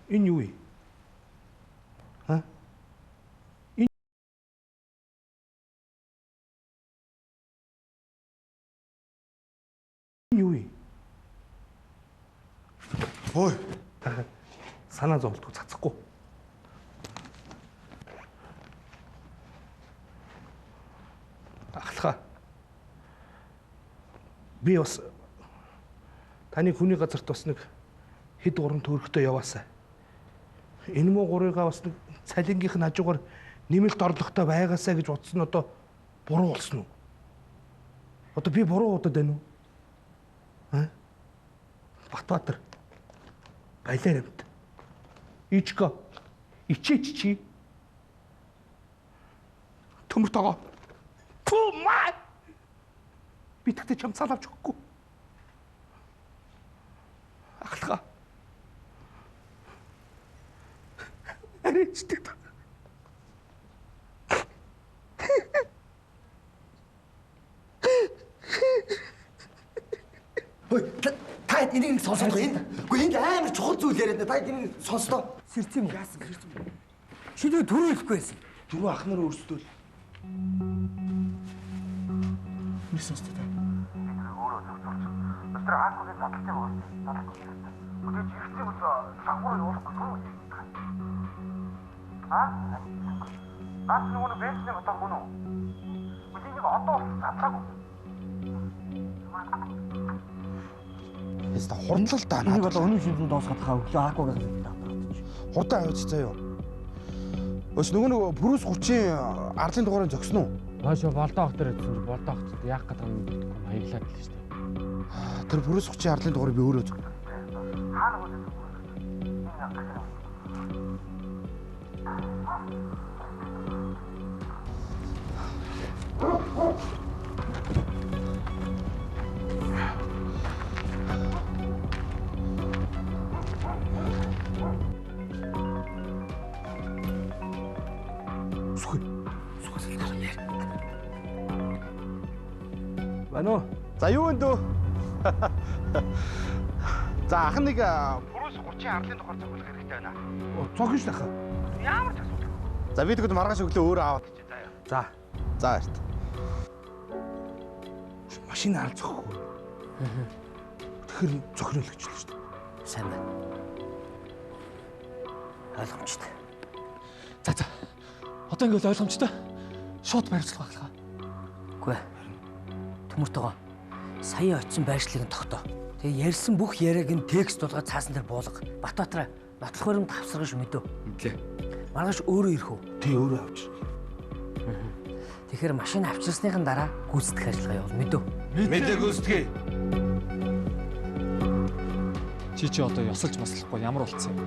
Энэ юу вэ? Ха? Энэ юу вэ? Ой, санаа зовлтгүй цацахгүй. Ахлаа. Би бас таны хүний газарт бас нэг хэд гурван төгрөгтэй яваасаа. Энэ муу гурыгаа бас нэг цалингийнх нь хажуугаар нэмэлт орлоготой байгаасаа гэж утсан одоо буруу болсон уу? Одоо би буруу удаад байна уу? А? Батбаатар. Баялаар амт. Ичко. Ичээч чи. Төмөр тагоо. Түү маа. Би тэгтээ чам цаалавч өгөхгүй. Ахлаа. Аричтэй. ой, та энийг сонсох юм. Үгүй энэ амар чухал зүйл яриад та энийг сонслоо. Сэрцэн юм. Яасан сэрцэн. Шидүү төрүүлэхгүй байсан. Дөрөв ах нар өөрсдөө л. Мис сонсдог та. Өөрөө зөвцөлч. Өстөр хаакуудын задлалтыг болсон. Задлахгүй хэрэгтэй. Үдэж ирсэн бол сангуур явуулахгүй юу? Наас нөгөө бэнсний батар гүн үү? Үдийг одоо задлаагүй. Яста хурдлал та. Энийг одоо өнөө шийдэн доосгох хаа өглөө акуугаас татчих. Хурдан аваач заяа. Өс нөгөө Брюс 30-ын арлын дугаарыг зогсно уу? Хойшоо болдоо хот дээр байсан. Болдоо хот яах гэдэг юм бэ? Хаяглаад л шүү дээ. Тэр Брюс 30-ын арлын дугаарыг би өөрөө зог. Хаана үзэж Бано. За юу вэ дөө? За ах нэг Брюс 30-ын арлын тухай зөвлөх хэрэгтэй байна. Цогш тах. Ямар ч асуудал. за би тэгвэл маргааш өглөө өөрөө аваад. За. За эрт. Машин алцахгүй. Тэгэхээр зохирлогчлоо шүү дээ. Сайн байна. Ойлгомжтой. За. Одоо ингээл ойлгомжтой. Шууд барьцлах ахлаа. Үгүй. Төмөртөгөө. Сая очисон байршлыг нь тогтоо. Тэгээ ярьсан бүх яриаг нь текст болгоод цаасан дээр буулга. Батбаатараа нотлох баримт авсаргаж мэдөө. Мэдлээ. Маргааш өөрөө ирэх үү? Тэ өөрөө авч. Тэгэхээр машин авчирсныхан дараа гүйцэтгэх ажиллагаа явуул мэдөө. Мэдээ гүйцэтгэе. Чи одоо ёсолж маслахгүй ямар болцсон юм?